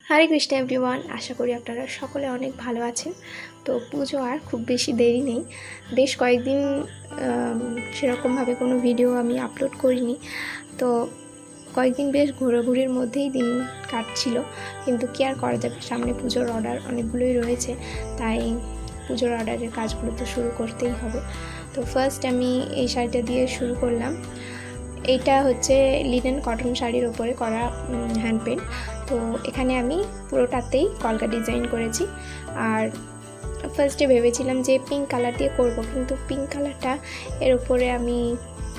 হরে Krishna everyone, আশা করি আপনারা সকলে অনেক ভালো আছেন। তো পুজো আর খুব বেশি দেরি নেই। বেশ কয়েকদিন সেরকমভাবে কোনো ভিডিও আমি আপলোড করিনি। তো কয়েকদিন বেশ ঘোরাঘুরির মধ্যেই দিন কাটছিল, কিন্তু কি আর করা যাবে, সামনে পুজোর অর্ডার অনেকগুলোই রয়েছে, তাই পুজোর অর্ডারের কাজগুলো তো শুরু করতেই হবে। তো ফার্স্ট আমি এই শাড়িটা দিয়ে শুরু করলাম। এইটা হচ্ছে লিনেন কটন শাড়ির ওপরে করা হ্যান্ড পেন্ট। তো এখানে আমি পুরোটাতেই কলকা ডিজাইন করেছি। আর ফার্স্টে ভেবেছিলাম যে পিঙ্ক কালার দিয়ে করব, কিন্তু পিঙ্ক কালারটা এর ওপরে আমি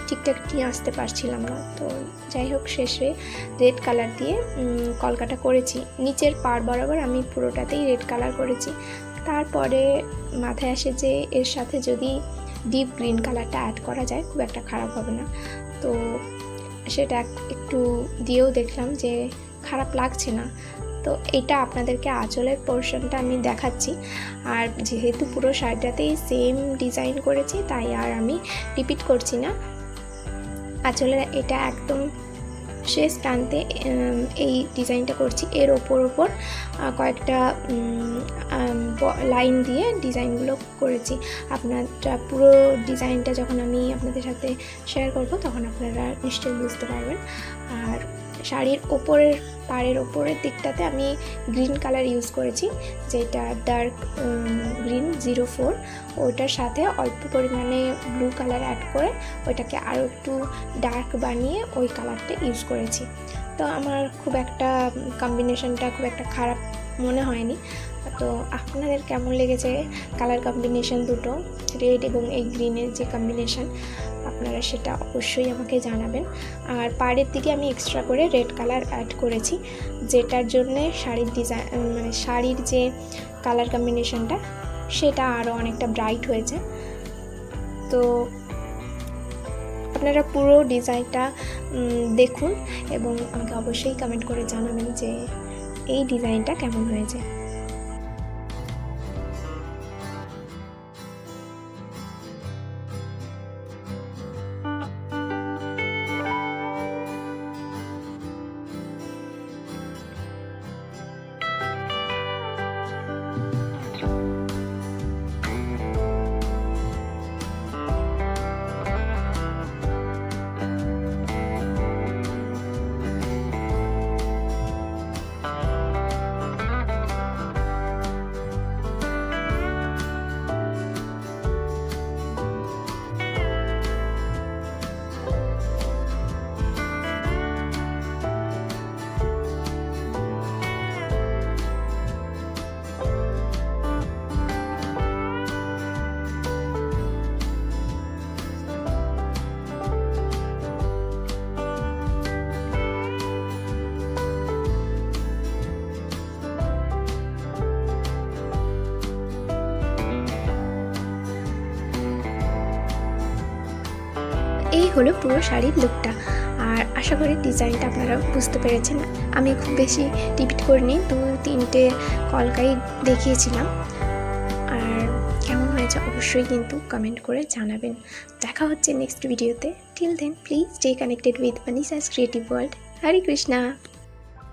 ঠিকঠাক নিয়ে আসতে পারছিলাম না। তো যাই হোক, শেষে রেড কালার দিয়ে কলকাটা করেছি। নিচের পাড় বরাবর আমি পুরোটাতেই রেড কালার করেছি। তারপরে মাথায় আসে যে এর সাথে যদি ডিপ গ্রিন কালারটা অ্যাড করা যায় খুব একটা খারাপ হবে না। তো সেটা একটু দিয়েও দেখলাম যে খারাপ লাগছে না। তো এটা আপনাদেরকে আঁচলের পোর্শনটা আমি দেখাচ্ছি। আর যেহেতু পুরো শাড়িটাতেই সেম ডিজাইন করেছি, তাই আর আমি রিপিট করছি না। আঁচলের এটা একদম শেষ প্রান্তে এই ডিজাইনটা করছি। এর ওপর কয়েকটা লাইন দিয়ে ডিজাইনগুলো করেছি। আপনারা পুরো ডিজাইনটা যখন আমি আপনাদের সাথে শেয়ার করব, তখন আপনারা নিশ্চয়ই বুঝতে পারবেন। আর শাড়ির ওপরের পাড়ের ওপরের দিকটাতে আমি গ্রিন কালার ইউজ করেছি, যেটা ডার্ক গ্রিন 04। ওইটার সাথে অল্প পরিমাণে ব্লু কালার অ্যাড করে ওইটাকে আরও একটু ডার্ক বানিয়ে ওই কালারটা ইউজ করেছি। তো আমার খুব একটা কম্বিনেশনটা খুব একটা খারাপ মনে হয়নি। তো আপনাদের কেমন লেগেছে কালার কম্বিনেশন দুটো, রেড এবং এই গ্রিনের যে কম্বিনেশন, আপনারা সেটা অবশ্যই আমাকে জানাবেন। আর পাড়ের দিকে আমি এক্সট্রা করে রেড কালার অ্যাড করেছি, যেটার জন্যে শাড়ির ডিজাইন মানে শাড়ির যে কালার কম্বিনেশনটা সেটা আরও অনেকটা ব্রাইট হয়েছে। তো আপনারা পুরো ডিজাইনটা দেখুন এবং আমাকে অবশ্যই কমেন্ট করে জানাবেন যে এই ডিজাইনটা কেমন হয়েছে। এই হলো পুরো শাড়ির লুকটা। আর আশা করি ডিজাইনটা আপনারা বুঝতে পেরেছেন। আমি খুব বেশি রিপিট করিনি, 2-3টে কলকাই দেখিয়েছিলাম। আর কেমন হয়েছে অবশ্যই কিন্তু কমেন্ট করে জানাবেন। দেখা হচ্ছে নেক্সট ভিডিওতে। Till then please stay connected with Manisha's creative world. Hare Krishna.